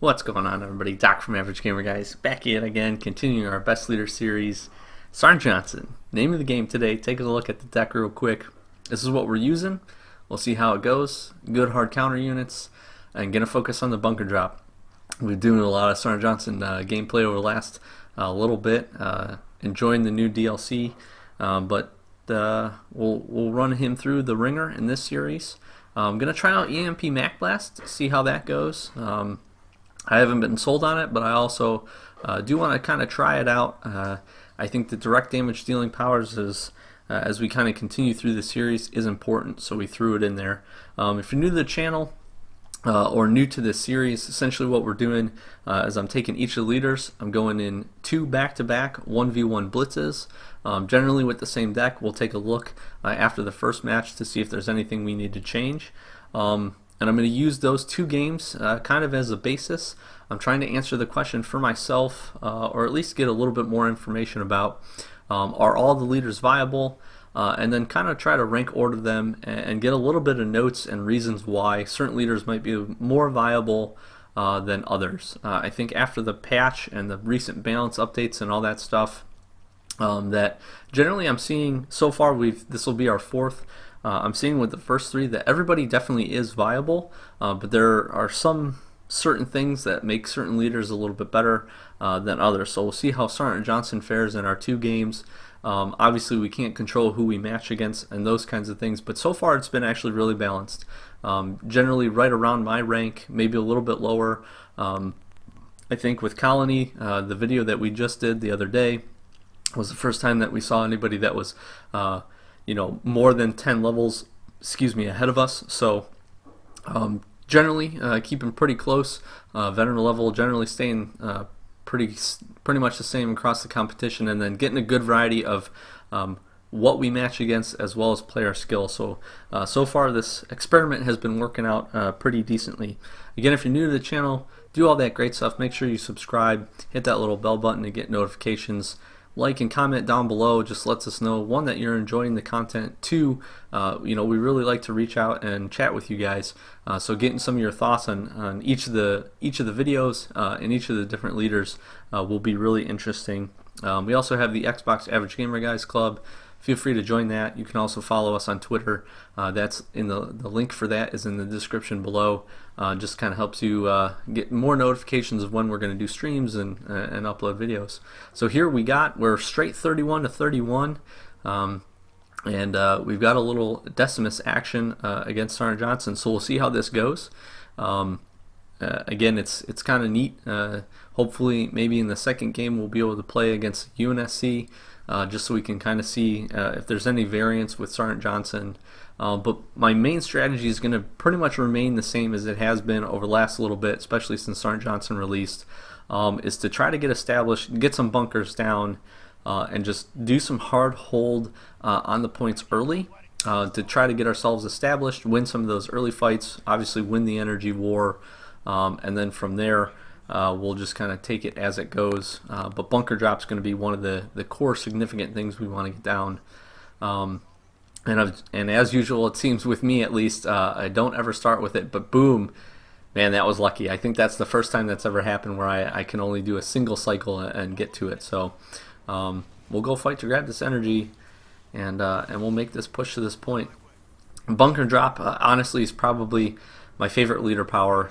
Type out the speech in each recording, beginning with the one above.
What's going on, everybody? Doc from Average Gamer Guys back yet again, continuing our Best Leader series. Sergeant Johnson, name of the game today. Take a look at the deck real quick. This is what we're using. We'll see how it goes. Good hard counter units, and gonna focus on the bunker drop. We've been doing a lot of Sergeant Johnson gameplay over the last little bit. Enjoying the new DLC, but we'll run him through the ringer in this series. I'm gonna try out EMP Mac Blast, see how that goes. I haven't been sold on it, but I also do want to kind of try it out. I think the direct damage dealing powers is, as we kind of continue through the series, is important, so we threw it in there. If you're new to the channel or new to this series, essentially what we're doing is I'm taking each of the leaders, I'm going in 2 back-to-back 1v1 blitzes, generally with the same deck. We'll take a look after the first match to see if there's anything we need to change. And I'm going to use those 2 games kind of as a basis. I'm trying to answer the question for myself, or at least get a little bit more information about are all the leaders viable, and then kind of try to rank order them and get a little bit of notes and reasons why certain leaders might be more viable than others. I think after the patch and the recent balance updates and all that stuff, that generally I'm seeing so far, this will be our 4th. I'm seeing with the first 3 that everybody definitely is viable, but there are some certain things that make certain leaders a little bit better than others. So we'll see how Sergeant Johnson fares in our 2 games. Obviously we can't control who we match against and those kinds of things, but so far it's been actually really balanced. Generally right around my rank, maybe a little bit lower. I think with Colony, the video that we just did the other day was the first time that we saw anybody that was more than 10 levels, ahead of us. So generally keeping pretty close. Veteran level generally staying pretty much the same across the competition, and then getting a good variety of what we match against as well as player skill. So so far this experiment has been working out pretty decently. Again, if you're new to the channel, do all that great stuff. Make sure you subscribe, hit that little bell button to get notifications. Like and comment down below, just lets us know, 1, that you're enjoying the content, 2, we really like to reach out and chat with you guys. So getting some of your thoughts on each of the videos and each of the different leaders will be really interesting. We also have the Xbox Average Gamer Guys Club. Feel free to join that. You can also follow us on Twitter. That's in the link for that is in the description below. Just kind of helps you get more notifications of when we're going to do streams and upload videos. So here we're straight 31 to 31, and we've got a little Decimus action against Sergeant Johnson. So we'll see how this goes. Again, it's kind of neat. Hopefully, maybe in the second game we'll be able to play against UNSC. Just so we can kind of see if there's any variance with Sergeant Johnson. But my main strategy is going to pretty much remain the same as it has been over the last little bit, especially since Sergeant Johnson released, is to try to get established, get some bunkers down, and just do some hard hold on the points early to try to get ourselves established, win some of those early fights, obviously win the energy war, and then from there we'll just kind of take it as it goes. But bunker drop's going to be one of the core significant things we want to get down. And as usual, it seems with me at least, I don't ever start with it, but boom, man, that was lucky. I think that's the first time that's ever happened where I can only do a single cycle and get to it. So we'll go fight to grab this energy, and we'll make this push to this point. Bunker drop, honestly, is probably my favorite leader power,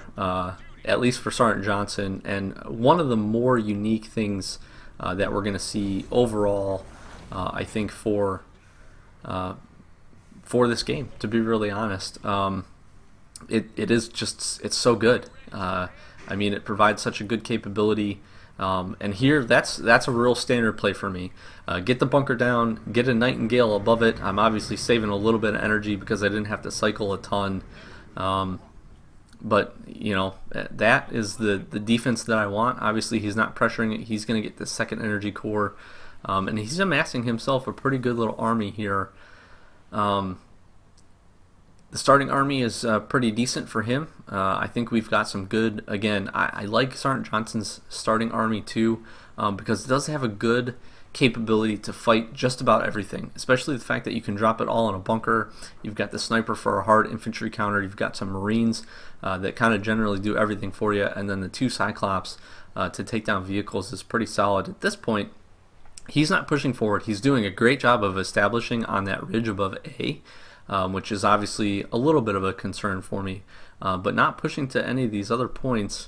at least for Sergeant Johnson, and one of the more unique things that we're going to see overall, I think, for this game, to be really honest. It is just, it's so good. I mean, it provides such a good capability, and here that's a real standard play for me. Get the bunker down, get a Nightingale above it. I'm obviously saving a little bit of energy because I didn't have to cycle a ton. But that is the defense that I want. Obviously he's not pressuring it. He's going to get the second energy core, and he's amassing himself a pretty good little army here. The starting army is pretty decent for him. I think we've got some good, again, I like Sergeant Johnson's starting army too, because it does have a good capability to fight just about everything, especially the fact that you can drop it all in a bunker. You've got the sniper for a hard infantry counter, you've got some marines that kind of generally do everything for you, and then the 2 Cyclops to take down vehicles is pretty solid. At this point, he's not pushing forward. He's doing a great job of establishing on that ridge above A, which is obviously a little bit of a concern for me, but not pushing to any of these other points.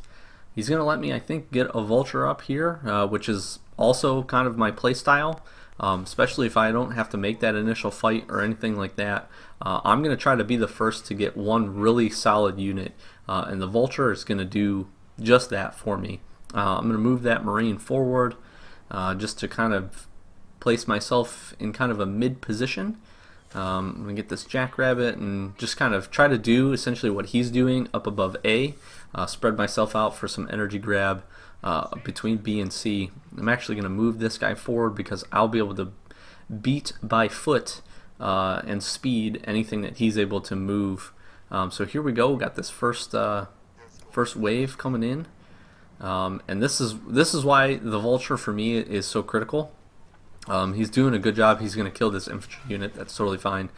He's going to let me, I think, get a vulture up here, which is also kind of my play style, especially if I don't have to make that initial fight or anything like that. I'm going to try to be the first to get one really solid unit, and the vulture is going to do just that for me. I'm going to move that marine forward just to kind of place myself in kind of a mid position. I'm going to get this jackrabbit and just kind of try to do essentially what he's doing up above A, spread myself out for some energy grab between B and C. I'm actually going to move this guy forward because I'll be able to beat by foot and speed anything that he's able to move. So here we go. We got this first wave coming in, and this is why the vulture for me is so critical. He's doing a good job. He's going to kill this infantry unit. That's totally fine.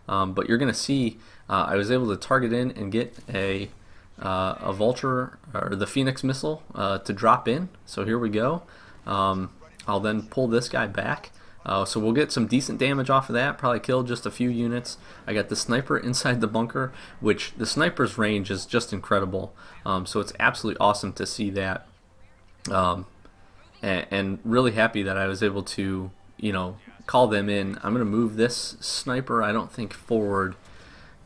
But you're going to see I was able to target in and get a vulture or the Phoenix missile to drop in. So here we go. I'll then pull this guy back. So we'll get some decent damage off of that. Probably kill just a few units. I got the sniper inside the bunker, which the sniper's range is just incredible. So it's absolutely awesome to see that. And really happy that I was able to, call them in. I'm going to move this sniper, I don't think, forward.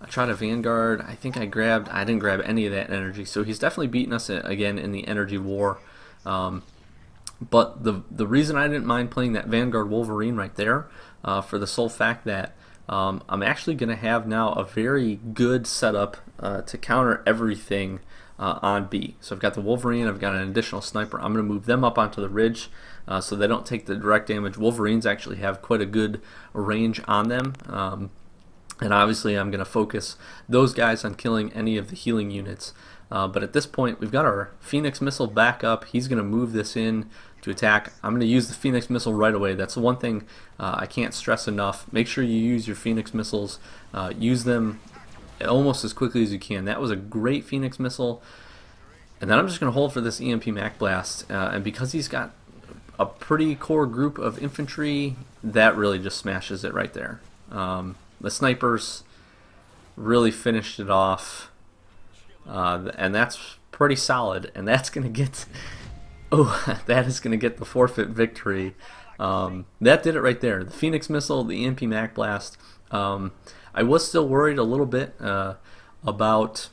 I tried a Vanguard. I think I didn't grab any of that energy. So he's definitely beating us again in the energy war. But the reason I didn't mind playing that Vanguard Wolverine right there, for the sole fact that I'm actually going to have now a very good setup to counter everything on B. So I've got the Wolverine, I've got an additional sniper. I'm going to move them up onto the ridge so they don't take the direct damage. Wolverines actually have quite a good range on them. And obviously I'm going to focus those guys on killing any of the healing units. But at this point, we've got our Phoenix missile back up. He's going to move this in to attack. I'm going to use the Phoenix missile right away. That's the one thing I can't stress enough. Make sure you use your Phoenix missiles. Use them almost as quickly as you can. That was a great Phoenix missile. And then I'm just going to hold for this EMP Mac Blast. And because he's got a pretty core group of infantry, that really just smashes it right there. The snipers really finished it off. And that's pretty solid. And that's going to get... Oh, that is going to get the forfeit victory. That did it right there. The Phoenix missile, the EMP Mac Blast. I was still worried a little bit about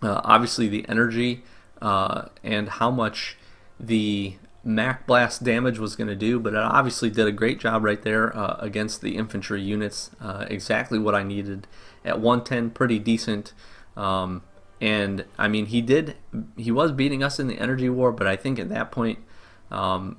obviously the energy and how much the Mac Blast damage was going to do, but it obviously did a great job right there against the infantry units. Exactly what I needed. At 110, pretty decent. And I mean, he was beating us in the energy war, but I think at that point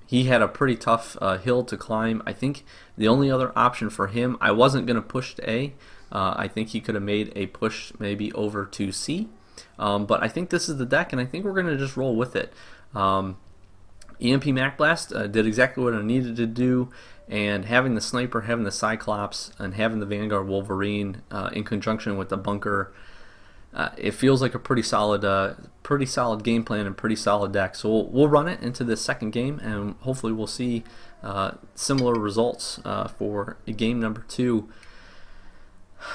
he had a pretty tough hill to climb. I think the only other option for him, I wasn't going to push to A. I think he could have made a push maybe over to C. But I think this is the deck, and I think we're going to just roll with it. EMP Mac Blast did exactly what I needed to do, and having the sniper, having the Cyclops, and having the Vanguard Wolverine in conjunction with the bunker, it feels like a pretty solid game plan and pretty solid deck. So we'll run it into this second game, and hopefully we'll see similar results for game number 2.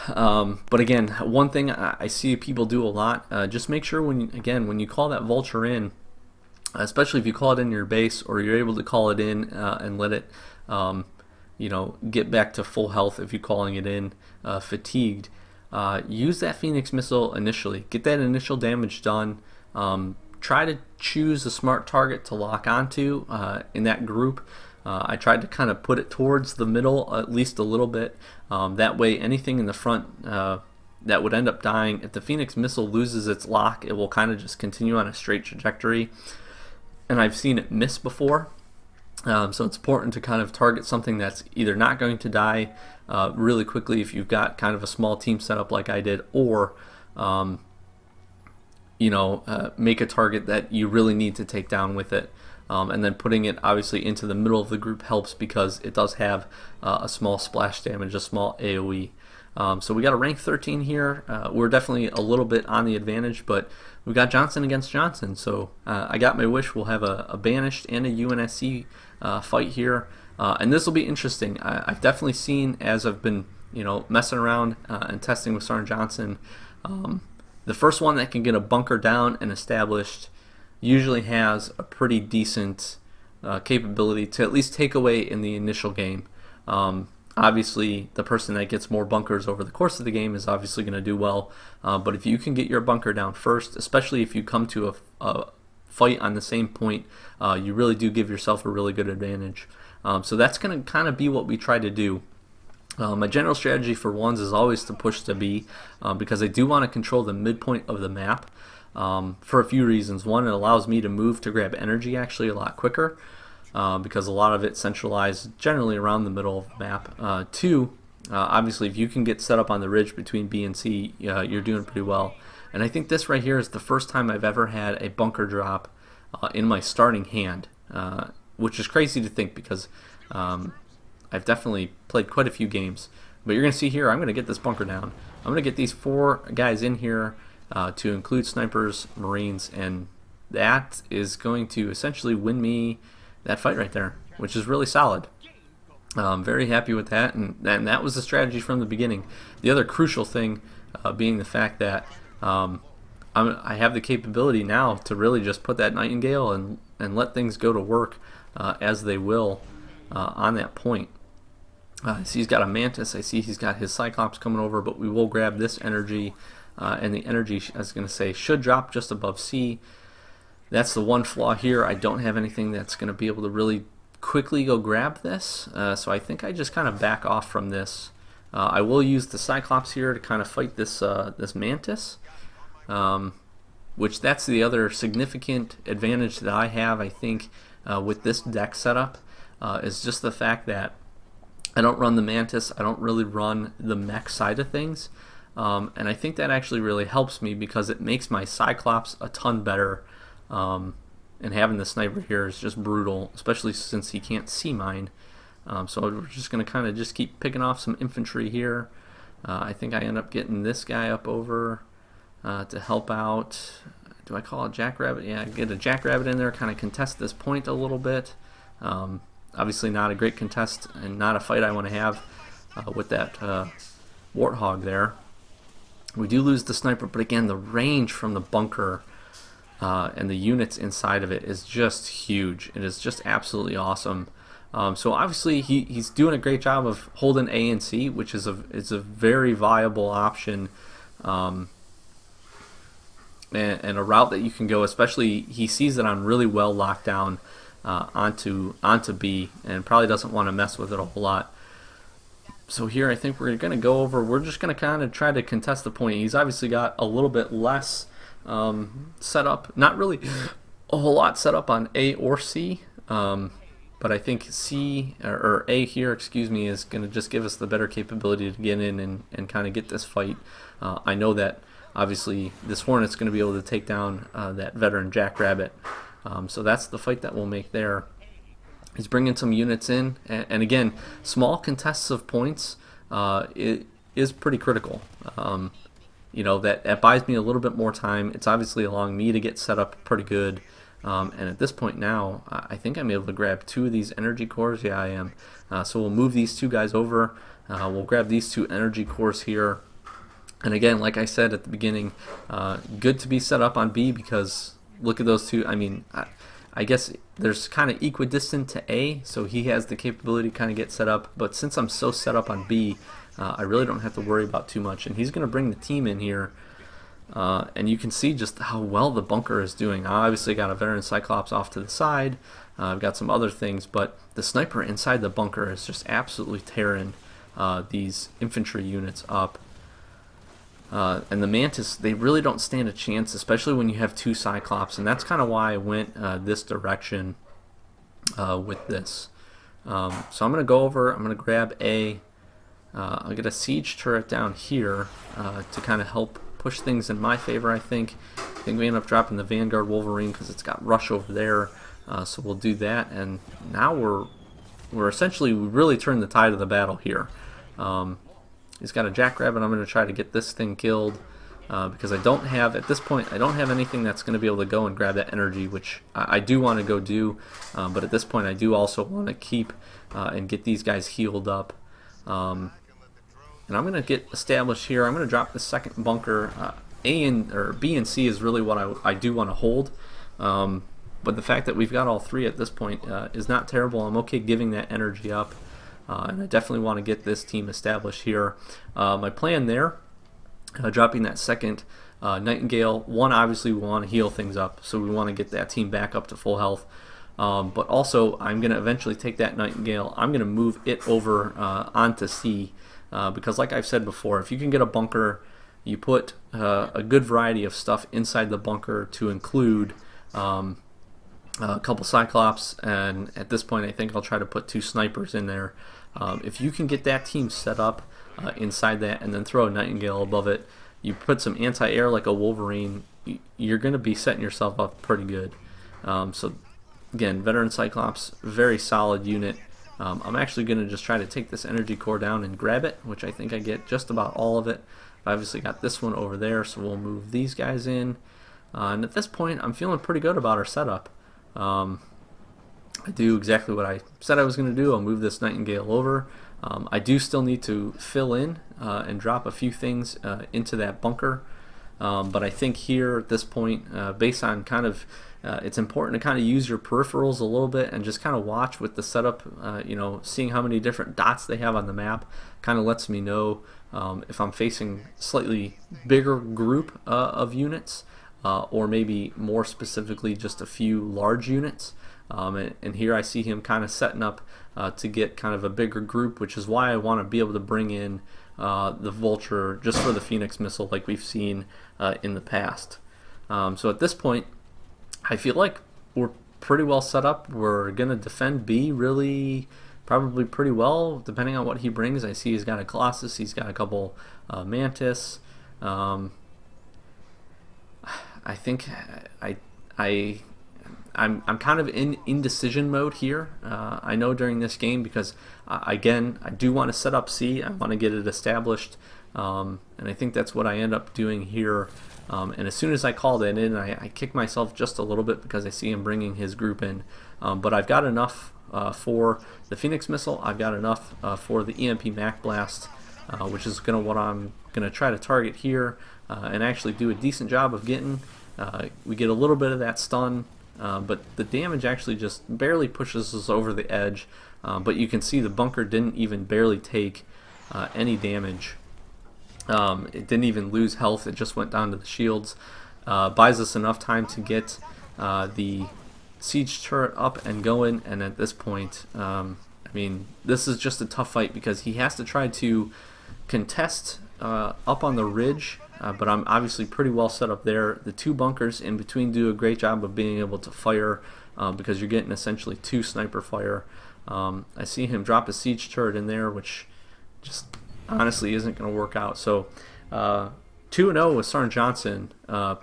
But again, one thing I see people do a lot, just make sure when you call that vulture in, especially if you call it in your base or you're able to call it in and let it get back to full health if you're calling it in fatigued. Use that Phoenix missile initially. Get that initial damage done. Try to choose a smart target to lock onto in that group. I tried to kind of put it towards the middle at least a little bit. That way anything in the front that would end up dying, if the Phoenix missile loses its lock, it will kind of just continue on a straight trajectory. And I've seen it miss before. So it's important to kind of target something that's either not going to die really quickly if you've got kind of a small team setup like I did, or make a target that you really need to take down with it. And then putting it obviously into the middle of the group helps because it does have a small splash damage, a small AoE. So we got a rank 13 here. We're definitely a little bit on the advantage, but we got Johnson against Johnson. So I got my wish. We'll have a Banished and a UNSC fight here. And this will be interesting. I've definitely seen, as I've been messing around and testing with Sergeant Johnson, the first one that can get a bunker down and established usually has a pretty decent capability to at least take away in the initial game. Obviously, the person that gets more bunkers over the course of the game is obviously going to do well, but if you can get your bunker down first, especially if you come to a fight on the same point, you really do give yourself a really good advantage. So that's going to kind of be what we try to do. My general strategy for ones is always to push to B, because I do want to control the midpoint of the map for a few reasons. One, it allows me to move to grab energy actually a lot quicker, because a lot of it's centralized generally around the middle of the map. Two, obviously if you can get set up on the ridge between B and C, you're doing pretty well. And I think this right here is the first time I've ever had a bunker drop in my starting hand, which is crazy to think because I've definitely played quite a few games. But you're going to see here, I'm going to get this bunker down. I'm going to get these 4 guys in here to include snipers, marines, and that is going to essentially win me that fight right there, which is really solid. I'm very happy with that, and that was the strategy from the beginning. The other crucial thing being the fact that I have the capability now to really just put that Nightingale and let things go to work as they will on that point. I see he's got a Mantis, I see he's got his Cyclops coming over, but we will grab this energy, and the energy, I was going to say, should drop just above C. That's the one flaw here. I don't have anything that's going to be able to really quickly go grab this, so I think I just kind of back off from this. I will use the Cyclops here to kind of fight this this Mantis, which that's the other significant advantage that I have, I think, with this deck setup, is just the fact that I don't run the Mantis, I don't really run the mech side of things, and I think that actually really helps me because it makes my Cyclops a ton better. And having the sniper here is just brutal, especially since he can't see mine. So we're just going to kind of just keep picking off some infantry here. I think I end up getting this guy up over to help out. Do I call it Jackrabbit? Yeah, get a Jackrabbit in there, kind of contest this point a little bit. Obviously not a great contest and not a fight I want to have with that Warthog there. We do lose the sniper, but again, the range from the bunker and the units inside of it is just huge. It is just absolutely awesome. So obviously he's doing a great job of holding A and C, which is a very viable option, and a route that you can go. Especially he sees that I'm really well locked down onto B, and probably doesn't want to mess with it a whole lot. So here I think we're going to go over. We're just going to kind of try to contest the point. He's obviously got a little bit less set up, not really a whole lot set up on A or C, but I think C or A here, excuse me, is going to just give us the better capability to get in and kind of get this fight. I know that obviously this Hornet's going to be able to take down that veteran Jackrabbit, so that's the fight that we'll make there. He's bringing some units in, and again, small contests of points it is pretty critical. You know, that buys me a little bit more time. It's obviously allowing me to get set up pretty good. And at this point now, I think I'm able to grab 2 of these energy cores. Yeah, I am. So we'll move these 2 guys over. We'll grab these 2 energy cores here. And again, like I said at the beginning, good to be set up on B because look at those 2. I mean, I guess there's kind of equidistant to A, so he has the capability to kind of get set up. But since I'm so set up on B, I really don't have to worry about too much. And he's going to bring the team in here. And you can see just how well the bunker is doing. I obviously got a veteran Cyclops off to the side. I've got some other things, but the sniper inside the bunker is just absolutely tearing these infantry units up. And the Mantis, they really don't stand a chance, especially when you have 2 Cyclops. And that's kind of why I went this direction with this. So I'm going to go over, I'm going to grab A. I'll get a siege turret down here to kind of help push things in my favor, I think. I think we end up dropping the Vanguard Wolverine because it's got Rush over there. So we'll do that, and now we're essentially really turned the tide of the battle here. He's got a Jackrabbit. I'm going to try to get this thing killed because at this point, I don't have anything that's going to be able to go and grab that energy, which I do want to go do. But at this point, I do also want to keep and get these guys healed up. And I'm going to get established here. I'm going to drop the second bunker. B and C is really what I do want to hold. But the fact that we've got all three at this point is not terrible. I'm okay giving that energy up. And I definitely want to get this team established here. My plan there, dropping that second Nightingale, one, obviously we want to heal things up, so we want to get that team back up to full health. But also, I'm going to eventually take that Nightingale, I'm going to move it over onto C, because like I've said before, if you can get a bunker, you put a good variety of stuff inside the bunker to include a couple Cyclops, and at this point I think I'll try to put 2 snipers in there. If you can get that team set up inside that and then throw a Nightingale above it, you put some anti-air like a Wolverine, you're going to be setting yourself up pretty good. So again, Veteran Cyclops, very solid unit. I'm actually going to just try to take this energy core down and grab it, which I think I get just about all of it. I obviously got this one over there, so we'll move these guys in. And at this point, I'm feeling pretty good about our setup. I do exactly what I said I was going to do. I'll move this Nightingale over. I do still need to fill in and drop a few things into that bunker. But I think here at this point, based on kind of, it's important to kind of use your peripherals a little bit and just kind of watch with the setup, seeing how many different dots they have on the map kind of lets me know if I'm facing slightly bigger group of units, or maybe more specifically just a few large units. And here I see him kind of setting up to get kind of a bigger group, which is why I want to be able to bring in the Vulture just for the Phoenix missile like we've seen in the past. So at this point, I feel like we're pretty well set up. We're going to defend B really probably pretty well, depending on what he brings. I see he's got a Colossus, he's got a couple Mantis. I think I'm kind of in indecision mode here. I know during this game because again I do want to set up C. I want to get it established, and I think that's what I end up doing here. And as soon as I call that in, I kick myself just a little bit because I see him bringing his group in. But I've got enough for the Phoenix missile. I've got enough for the EMP Mac Blast, which is what I'm gonna try to target here, and actually do a decent job of getting. We get a little bit of that stun, but the damage actually just barely pushes us over the edge. But you can see the bunker didn't even barely take any damage. It didn't even lose health, it just went down to the shields. Buys us enough time to get the siege turret up and going, and at this point, I mean, this is just a tough fight because he has to try to contest up on the ridge, but I'm obviously pretty well set up there. The 2 bunkers in between do a great job of being able to fire because you're getting essentially 2 sniper fire. I see him drop a siege turret in there, which just honestly isn't going to work out. So 2-0 with Sergeant Johnson,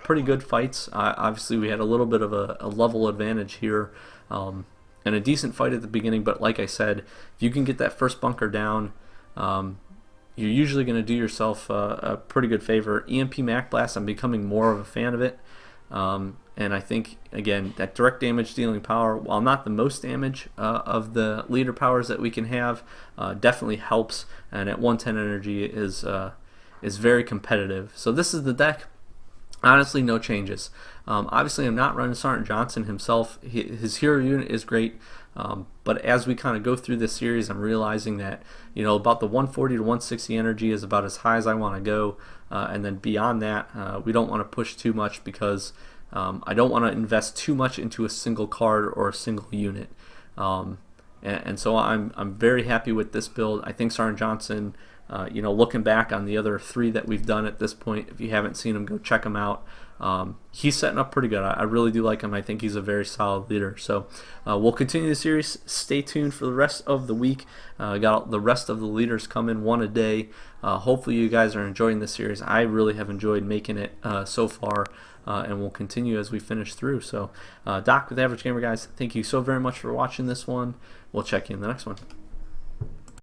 pretty good fights. Obviously we had a little bit of a level advantage here, and a decent fight at the beginning, but like I said, if you can get that first bunker down, you're usually going to do yourself a pretty good favor. EMP Mac Blast, I'm becoming more of a fan of it. And I think, again, that direct damage dealing power, while not the most damage of the leader powers that we can have, definitely helps. And at 110 energy is very competitive. So this is the deck. Honestly, no changes. Obviously, I'm not running Sergeant Johnson himself. His hero unit is great. But as we kind of go through this series, I'm realizing that, about the 140 to 160 energy is about as high as I want to go. And then beyond that, we don't want to push too much because I don't want to invest too much into a single card or a single unit. And so I'm very happy with this build. I think Sergeant Johnson looking back on the other 3 that we've done at this point, if you haven't seen them, go check them out. He's setting up pretty good. I really do like him. I think he's a very solid leader. So we'll continue the series. Stay tuned for the rest of the week. Got the rest of the leaders coming, 1 a day. Hopefully you guys are enjoying this series. I really have enjoyed making it so far, and we'll continue as we finish through. So Doc with Average Gamer, guys, thank you so very much for watching this one. We'll check you in the next one.